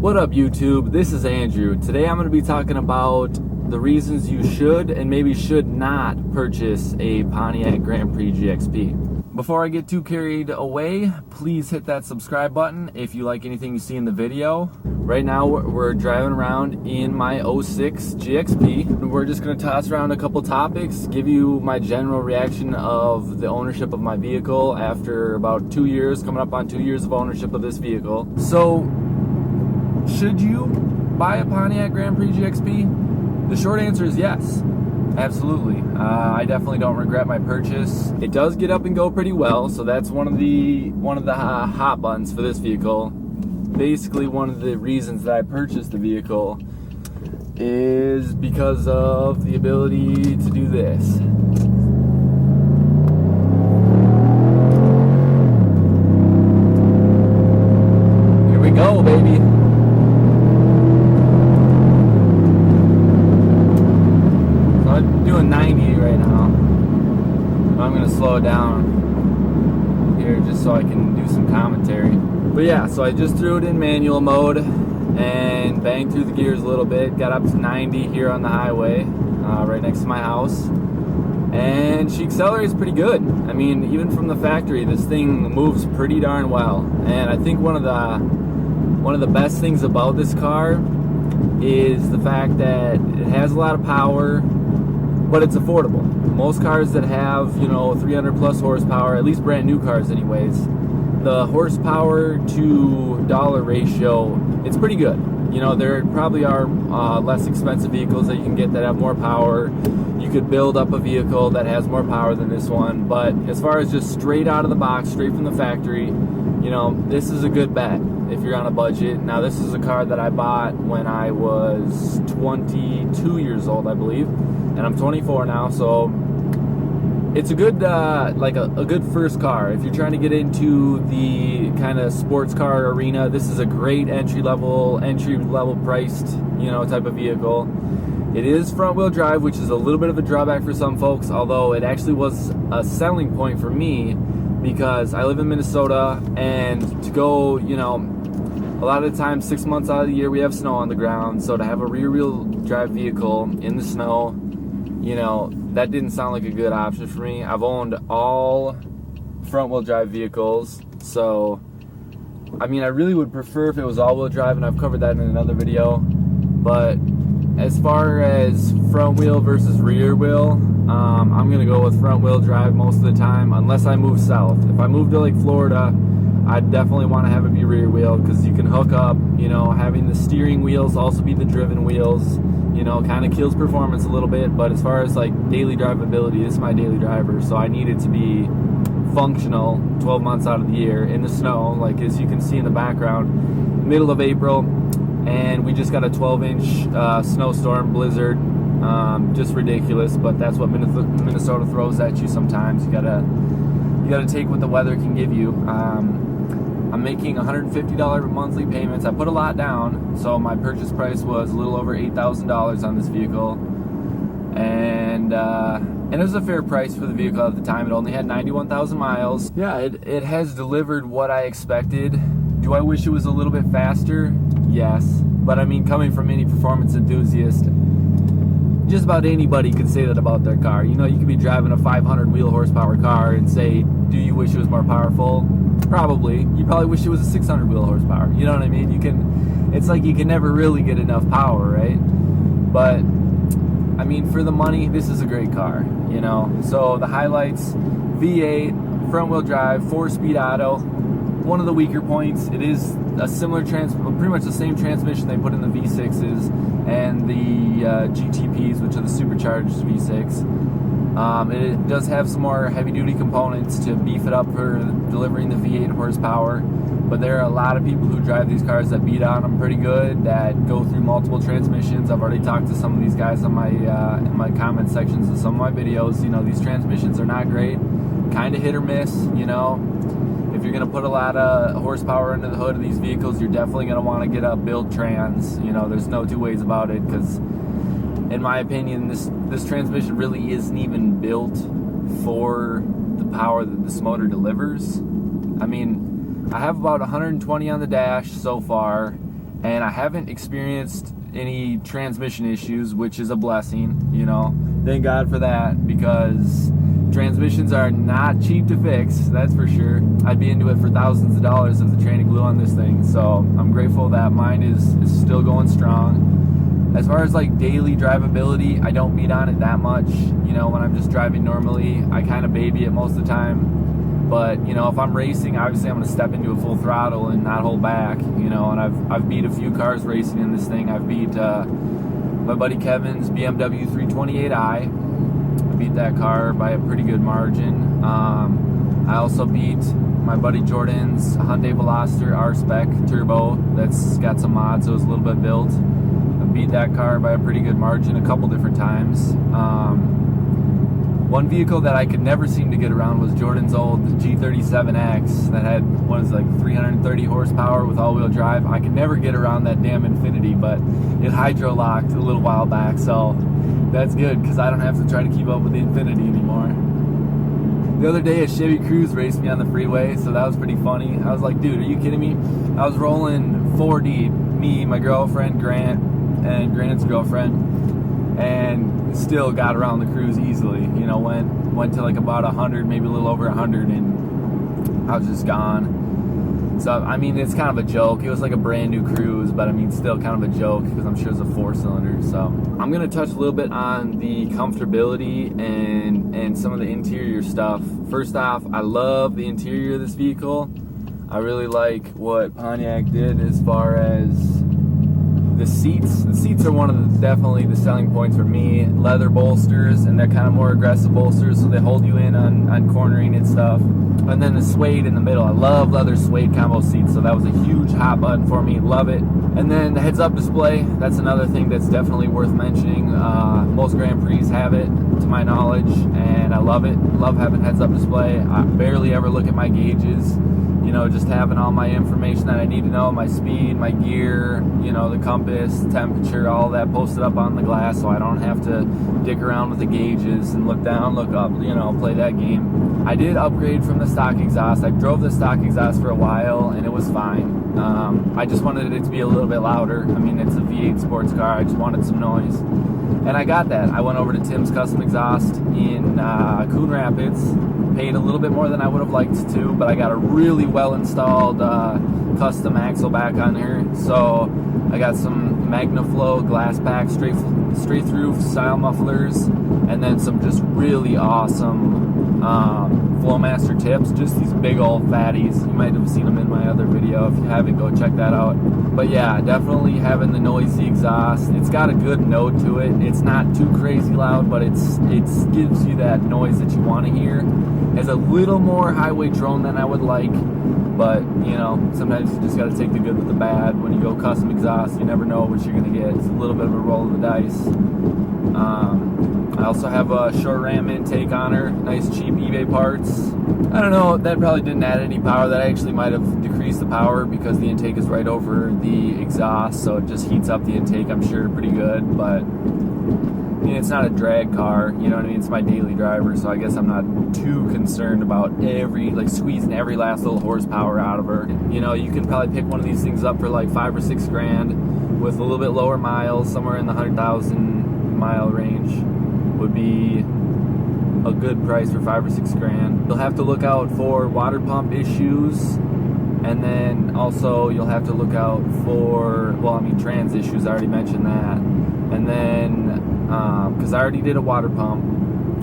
What up, YouTube? This is Andrew. Today I'm going to be talking about the reasons you should and maybe should not purchase a Pontiac Grand Prix GXP. Before I get too carried away, please hit that subscribe button if you like anything you see in the video. Right now we're driving around in my 06 GXP. We're just going to toss around a couple topics, give you my general reaction of the ownership of my vehicle after about 2 years, coming up on 2 years of ownership of this vehicle. So, should you buy a Pontiac Grand Prix GXP? The short answer is yes. Absolutely. I definitely don't regret my purchase. It does get up and go pretty well, so that's one of the hot buttons for this vehicle. Basically, one of the reasons that I purchased the vehicle is because of the ability to do this. Here we go, baby. Doing 90 right now. I'm gonna slow it down here just so I can do some commentary. But yeah, so I just threw it in manual mode and banged through the gears a little bit. Got up to 90 here on the highway, right next to my house, and she accelerates pretty good. I mean, even from the factory, this thing moves pretty darn well. And I think one of the best things about this car is the fact that it has a lot of power, but it's affordable. Most cars that have, 300 plus horsepower, at least brand new cars anyways, the horsepower to dollar ratio, it's pretty good. There probably are less expensive vehicles that you can get that have more power. You could build up a vehicle that has more power than this one, but as far as just straight out of the box, straight from the factory, this is a good bet if you're on a budget. Now, this is a car that I bought when I was 22 years old, I believe, and I'm 24 now, so it's a good, a good first car. If you're trying to get into the kind of sports car arena, this is a great entry level priced, type of vehicle. It is front wheel drive, which is a little bit of a drawback for some folks, although it actually was a selling point for me because I live in Minnesota, and to go, a lot of the time 6 months out of the year we have snow on the ground, so to have a rear wheel drive vehicle in the snow, that didn't sound like a good option for me. I've owned all front wheel drive vehicles, so I really would prefer if it was all wheel drive, and I've covered that in another video. But as far as front wheel versus rear wheel, I'm gonna go with front wheel drive most of the time, unless I move south. If I move to Florida, I definitely want to have it be rear wheel because you can hook up, having the steering wheels also be the driven wheels, kind of kills performance a little bit. But as far as daily drivability, this is my daily driver, so I need it to be functional 12 months out of the year in the snow. As you can see in the background, middle of April, and we just got a 12-inch snowstorm blizzard. Just ridiculous, but that's what Minnesota throws at you sometimes. You gotta take what the weather can give you. I'm making $150 monthly payments. I put a lot down, so my purchase price was a little over $8,000 on this vehicle, and it was a fair price for the vehicle at the time. It only had 91,000 miles. Yeah, it has delivered what I expected. Do I wish it was a little bit faster? Yes, but coming from any performance enthusiast, just about anybody could say that about their car. You could be driving a 500 wheel horsepower car and say, do you wish it was more powerful? Probably. You probably wish it was a 600 wheel horsepower. You know what I mean? It's like you can never really get enough power, right? But for the money, this is a great car, So the highlights: V8, front wheel drive, 4-speed auto. One of the weaker points, it is a similar pretty much the same transmission they put in the V6s and the GTPs, which are the supercharged V6. It does have some more heavy-duty components to beef it up for delivering the V8 horsepower, but there are a lot of people who drive these cars that beat on them pretty good, that go through multiple transmissions. I've already talked to some of these guys on my in my comment sections of some of my videos. These transmissions are not great, kind of hit or miss. If you're going to put a lot of horsepower into the hood of these vehicles, you're definitely going to want to get a build trans. There's no two ways about it, because in my opinion, this transmission really isn't even built for the power that this motor delivers. I have about 120 on the dash so far, and I haven't experienced any transmission issues, which is a blessing, you know. Thank God for that, because transmissions are not cheap to fix, that's for sure. I'd be into it for thousands of dollars of the training glue on this thing, so I'm grateful that mine is still going strong. As far as like daily drivability, I don't beat on it that much. You know, when I'm just driving normally, I kind of baby it most of the time. But, you know, if I'm racing, obviously I'm going to step into a full throttle and not hold back, you know, and I've beat a few cars racing in this thing. I've beat my buddy Kevin's BMW 328i. I beat that car by a pretty good margin. I also beat my buddy Jordan's Hyundai Veloster R-Spec Turbo. That's got some mods, so it's a little bit built. Beat that car by a pretty good margin a couple different times. One vehicle that I could never seem to get around was Jordan's old G37X that had, 330 horsepower with all-wheel drive. I could never get around that damn Infinity, but it hydro-locked a little while back, so that's good because I don't have to try to keep up with the Infinity anymore. The other day, a Chevy Cruze raced me on the freeway, so that was pretty funny. I was like, dude, are you kidding me? I was rolling 4 deep, me, my girlfriend, Grant, and Grant's girlfriend, and still got around the Cruze easily. You know, went to like about 100, maybe a little over 100, and I was just gone. So I mean, it's kind of a joke. It was like a brand new Cruze, but I mean, still kind of a joke because I'm sure it's a 4-cylinder. So I'm gonna touch a little bit on the comfortability and some of the interior stuff. First off, I love the interior of this vehicle. I really like what Pontiac did as far as the seats. The seats are one of definitely the selling points for me. Leather bolsters, and they're kind of more aggressive bolsters, so they hold you in on cornering and stuff. And then the suede in the middle. I love leather suede combo seats, so that was a huge hot button for me. Love it. And then the heads-up display. That's another thing that's definitely worth mentioning. Most Grand Prix have it, to my knowledge, and I love it. Love having heads-up display. I barely ever look at my gauges. You know, just having all my information that I need to know, my speed, my gear, you know, the compass, temperature, all that posted up on the glass, so I don't have to dick around with the gauges and look down, look up, you know, play that game. I did upgrade from the stock exhaust. I drove the stock exhaust for a while, and it was fine. I just wanted it to be a little bit louder. I mean, it's a V8 sports car. I just wanted some noise. And I got that. I went over to Tim's Custom Exhaust in Coon Rapids. Paid a little bit more than I would have liked to, but I got a really well installed custom axle back on here. So I got some MagnaFlow glass pack straight through style mufflers, and then some just really awesome Flowmaster tips, just these big old fatties. You might have seen them in my other video. If you haven't, go check that out. But yeah, definitely having the noisy exhaust. It's got a good note to it. It's not too crazy loud, but it gives you that noise that you want to hear. It's a little more highway drone than I would like, but you know, sometimes you just got to take the good with the bad. When you go custom exhaust, you never know what you're going to get. It's a little bit of a roll of the dice. I also have a short ram intake on her, nice cheap eBay parts. I don't know, that probably didn't add any power. That actually might have decreased the power because the intake is right over the exhaust, so it just heats up the intake, I'm sure, pretty good. But I mean, it's not a drag car, you know what I mean? It's my daily driver, so I guess I'm not too concerned about squeezing every last little horsepower out of her. You know, you can probably pick one of these things up for like $5 or $6 grand with a little bit lower miles, somewhere in the 100,000 mile range would be a good price for $5 or $6 grand. You'll have to look out for water pump issues, and then also you'll have to look out for, trans issues. I already mentioned that. And then, because I already did a water pump,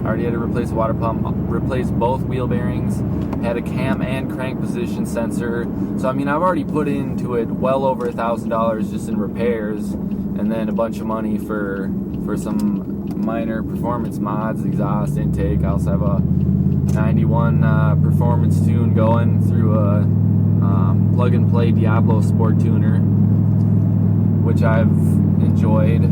I already had to replace a water pump, replace both wheel bearings, had a cam and crank position sensor. So I mean, I've already put into it well over $1,000 just in repairs, and then a bunch of money for some minor performance mods, exhaust, intake. I also have a 91 performance tune going through a plug and play Diablo Sport tuner, which I've enjoyed.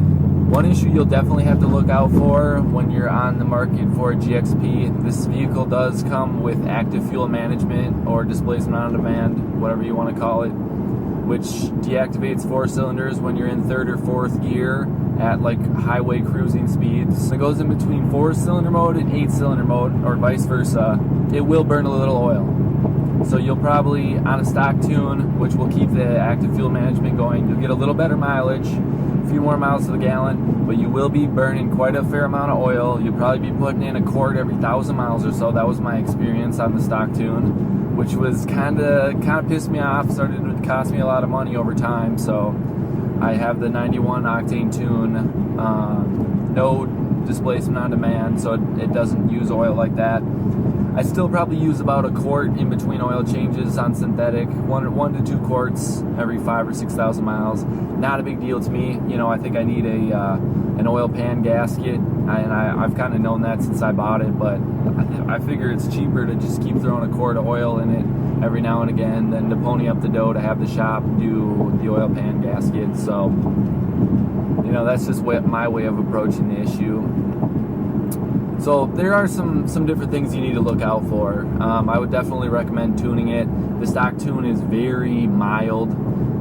One issue you'll definitely have to look out for when you're on the market for a GXP, this vehicle does come with active fuel management or displacement on demand, whatever you want to call it, which deactivates 4 cylinders when you're in 3rd or 4th gear at like highway cruising speeds. It goes in between 4-cylinder mode and 8-cylinder mode, or vice versa. It will burn a little oil. So you'll probably, on a stock tune, which will keep the active fuel management going, you'll get a little better mileage, a few more miles to the gallon, but you will be burning quite a fair amount of oil. You'll probably be putting in a quart every 1,000 miles or so. That was my experience on the stock tune, which was kind of pissed me off, started to cost me a lot of money over time. So I have the 91 octane tune, no displacement on demand, so it doesn't use oil like that. I still probably use about a quart in between oil changes on synthetic, one to 2 quarts every 5,000 or 6,000 miles. Not a big deal to me. You know, I think I need an oil pan gasket, and I've kind of known that since I bought it, but I figure it's cheaper to just keep throwing a quart of oil in it every now and again than to pony up the dough to have the shop do the oil pan gasket. So, you know, that's just my way of approaching the issue. So there are some different things you need to look out for. I would definitely recommend tuning it. The stock tune is very mild.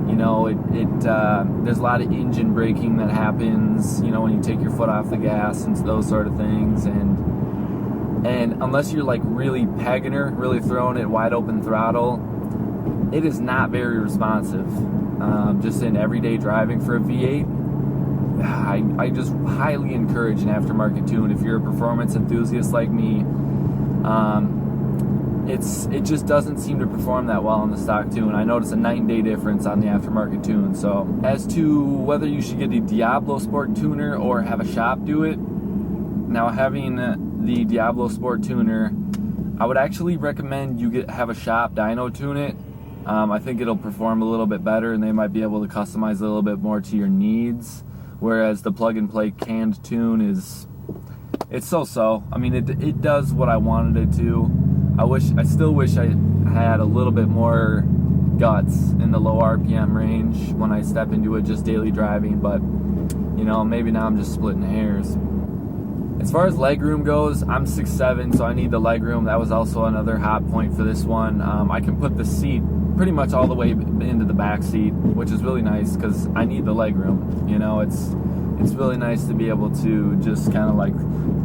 You know, there's a lot of engine braking that happens, you know, when you take your foot off the gas and those sort of things. And unless you're like really pegging her, really throwing it wide open throttle, it is not very responsive. Just in everyday driving for a V8, I just highly encourage an aftermarket tune. If you're a performance enthusiast like me, it just doesn't seem to perform that well on the stock tune. I notice a night and day difference on the aftermarket tune. So as to whether you should get a Diablo Sport tuner or have a shop do it, now having the Diablo Sport tuner, I would actually recommend you have a shop dyno tune it. I think it'll perform a little bit better, and they might be able to customize a little bit more to your needs. Whereas the plug-and-play canned tune it's so-so. I mean, it does what I wanted it to. I still wish I had a little bit more guts in the low RPM range when I step into it just daily driving, but, you know, maybe now I'm just splitting hairs. As far as legroom goes, I'm 6'7", so I need the legroom. That was also another hot point for this one. I can put the seat pretty much all the way into the back seat, which is really nice because I need the legroom. You know, it's really nice to be able to just kind of like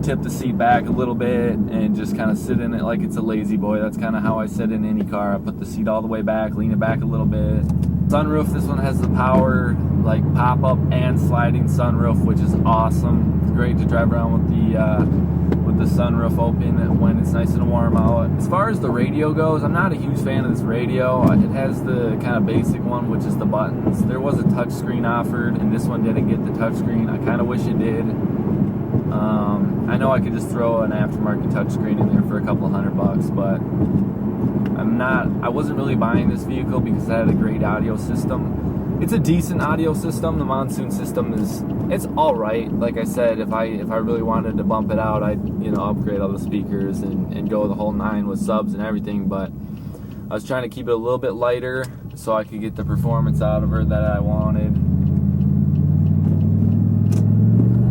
tip the seat back a little bit and just kind of sit in it like it's a lazy boy. That's kind of how I sit in any car. I put the seat all the way back, lean it back a little bit. Sunroof, this one has the power like pop-up and sliding sunroof, which is awesome. It's great to drive around with the sunroof open when it's nice and warm out. As far as the radio goes, I'm not a huge fan of this radio. It has the kind of basic one, which is the buttons. There was a touchscreen offered, and this one didn't get the touchscreen. I kind of wish it did. I know I could just throw an aftermarket touchscreen in there for a couple $100, but I wasn't really buying this vehicle because it had a great audio system. It's a decent audio system. The monsoon system it's all right. Like I said, if I really wanted to bump it out, I'd upgrade all the speakers and go the whole 9 with subs and everything. But I was trying to keep it a little bit lighter so I could get the performance out of her that I wanted.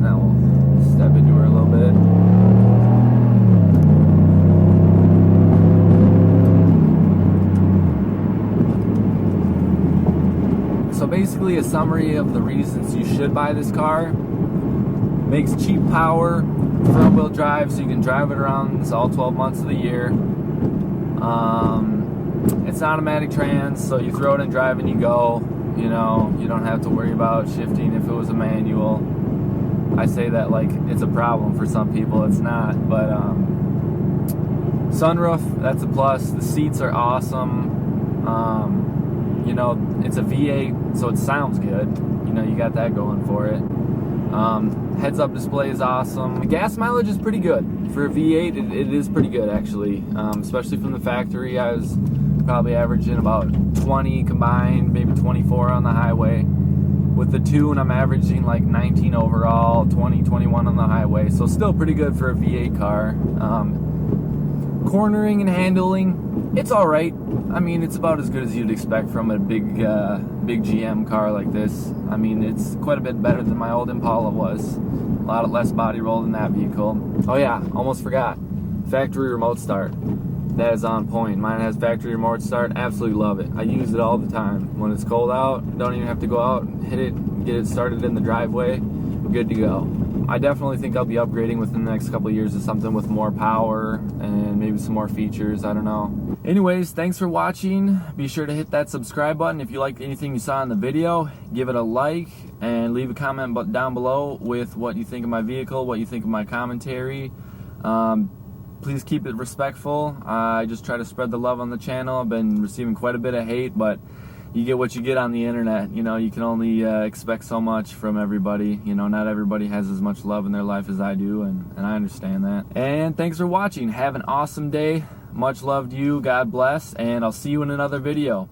Now we'll step into her a little bit. So basically a summary of the reasons you should buy this car. Makes cheap power, front wheel drive, so you can drive it around all 12 months of the year. It's automatic trans, so you throw it in drive and you go. You know, you don't have to worry about shifting if it was a manual. I say that like it's a problem for some people, it's not, but sunroof, that's a plus. The seats are awesome. You know, it's a V8, so it sounds good. You know, you got that going for it. Heads-up display is awesome. The gas mileage is pretty good. For a V8, it is pretty good, actually. Especially from the factory, I was probably averaging about 20 combined, maybe 24 on the highway. With the tune, I'm averaging like 19 overall, 20, 21 on the highway. So still pretty good for a V8 car. Cornering and handling, it's all right. I mean, it's about as good as you'd expect from a big GM car like this. I mean, it's quite a bit better than my old Impala was. A lot less body roll than that vehicle. Oh yeah, almost forgot. Factory remote start. That is on point. Mine has factory remote start. Absolutely love it. I use it all the time. When it's cold out, don't even have to go out and hit it, get it started in the driveway. We're good to go. I definitely think I'll be upgrading within the next couple of years to something with more power and maybe some more features. I don't know. Anyways, thanks for watching. Be sure to hit that subscribe button if you liked anything you saw in the video. Give it a like and leave a comment down below with what you think of my vehicle, what you think of my commentary. Please keep it respectful. I just try to spread the love on the channel. I've been receiving quite a bit of hate, but you get what you get on the internet. You know, you can only expect so much from everybody. You know, not everybody has as much love in their life as I do, and I understand that. And thanks for watching. Have an awesome day. Much love to you. God bless, and I'll see you in another video.